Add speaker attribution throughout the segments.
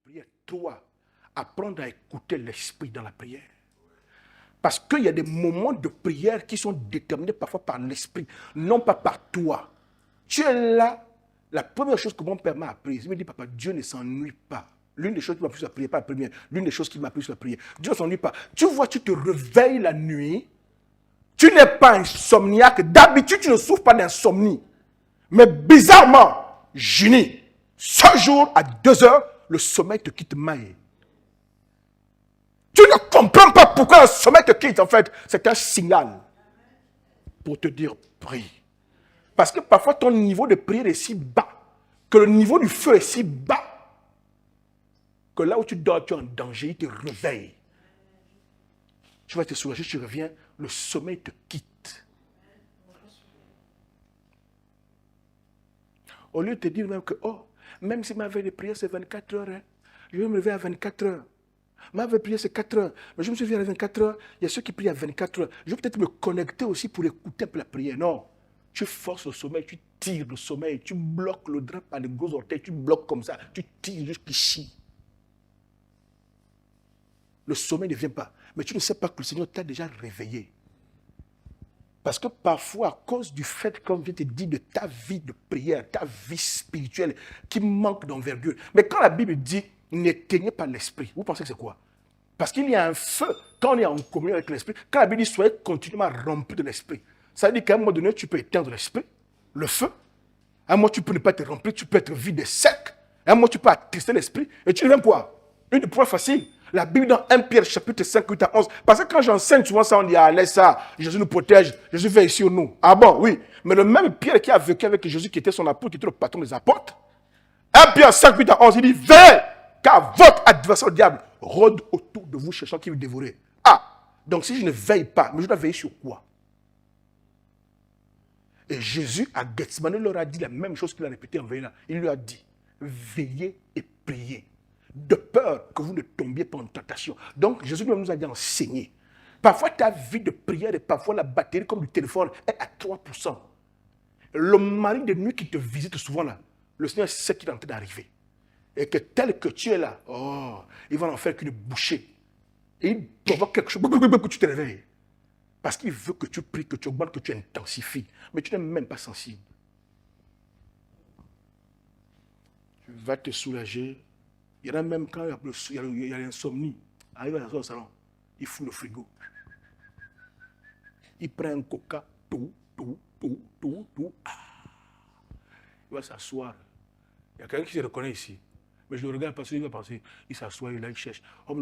Speaker 1: prière. 3, apprendre à écouter l'esprit dans la prière. Parce qu'il y a des moments de prière qui sont déterminés parfois par l'esprit, non pas par toi. Tu es là, la première chose que mon père m'a appris, il me dit, papa, Dieu ne s'ennuie pas. L'une des choses qui m'a appris sur la prière, pas la première, l'une des choses qui m'a appris sur la prière, Dieu ne s'ennuie pas. Tu vois, tu te réveilles la nuit, tu n'es pas insomniaque, d'habitude tu ne souffres pas d'insomnie. Mais bizarrement, Juni, ce jour à 2 heures, le sommeil te quitte maille. Tu ne comprends pas pourquoi le sommeil te quitte, en fait. C'est un signal pour te dire prie. Parce que parfois ton niveau de prière est si bas, que le niveau du feu est si bas, que là où tu dors, tu es en danger, il te réveille. Tu vas te soulager, tu reviens, le sommeil te quitte. Au lieu de te dire même que, oh, même si ma veille de prière c'est 24 heures, hein, je vais me lever à 24 heures. Ma veille de prière c'est 4 heures, mais je me suis levé à 24 heures, il y a ceux qui prient à 24 heures. Je vais peut-être me connecter aussi pour écouter un peu la prière. Non, tu forces le sommeil, tu tires le sommeil, tu bloques le drap par les gros orteils, tu bloques comme ça, tu tires jusqu'ici. Le sommeil ne vient pas, mais tu ne sais pas que le Seigneur t'a déjà réveillé. Parce que parfois, à cause du fait, comme je te dis, de ta vie de prière, ta vie spirituelle qui manque d'envergure. Mais quand la Bible dit, n'éteignez pas l'esprit, vous pensez que c'est quoi? Parce qu'il y a un feu, quand on est en communion avec l'esprit, quand la Bible dit, soyez continuellement remplis de l'esprit. Ça veut dire qu'à un moment donné, tu peux éteindre l'esprit, le feu. À un moment, tu peux ne pas être rempli, tu peux être vide et sec. À un moment, tu peux attrister l'esprit et tu deviens quoi? Une des points faciles. La Bible dans 1 Pierre chapitre 5, 8 à 11. Parce que quand j'enseigne souvent ça, on dit, ah, laisse ça, Jésus nous protège, Jésus veille sur nous. Ah bon, oui. Mais le même Pierre qui a vécu avec Jésus, qui était son apôtre, qui était le patron des apôtres, 1 Pierre 5, 8 à 11, il dit, veillez, car votre adversaire, le diable, rôde autour de vous, cherchant qui vous dévorer. Ah, donc si je ne veille pas, mais je dois veiller sur quoi? Et Jésus, à Gethsemane, leur a dit la même chose qu'il a répété en veillant. Il lui a dit, veillez et priez, de peur que vous ne tombiez pas en tentation. Donc, Jésus nous a dit enseigner. Parfois, ta vie de prière et parfois la batterie comme du téléphone est à 3%. Le mari de nuit qui te visite souvent là, le Seigneur sait qu'il est en train d'arriver. Et que tel que tu es là, oh, il va en faire qu'une bouchée. Et il provoque quelque chose, que tu te réveilles. Parce qu'il veut que tu pries, que tu augmentes, que tu intensifies. Mais tu n'es même pas sensible. Tu vas te soulager. Il y en a même quand il y a l'insomnie. Arrive à au salon, il fout le frigo. Il prend un coca, tout. Ah. Il va s'asseoir. Il y a quelqu'un qui se reconnaît ici. Mais je le regarde parce qu'il va penser, il s'assoit, il cherche. Oh,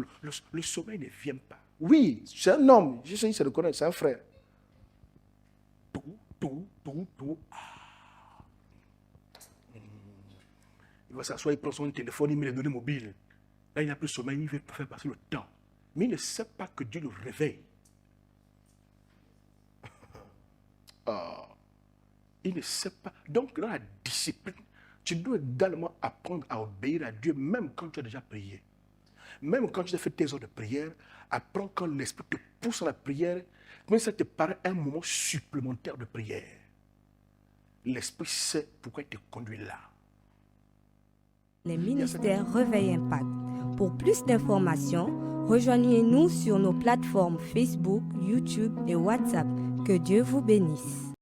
Speaker 1: le sommeil ne vient pas. Oui, c'est un homme. Je sais, il se reconnaît, c'est un frère. Tout. Ah. Il va s'asseoir, il prend son téléphone, il met les données mobiles. Là, il n'a plus de sommeil, il veut faire passer le temps. Mais il ne sait pas que Dieu le réveille. Oh. Il ne sait pas. Donc, dans la discipline, tu dois également apprendre à obéir à Dieu, même quand tu as déjà prié. Même quand tu as fait tes heures de prière, apprends quand l'Esprit te pousse à la prière, même si ça te paraît un moment supplémentaire de prière. L'Esprit sait pourquoi il te conduit là.
Speaker 2: Les ministères Réveil Impact. Pour plus d'informations, rejoignez-nous sur nos plateformes Facebook, YouTube et WhatsApp. Que Dieu vous bénisse.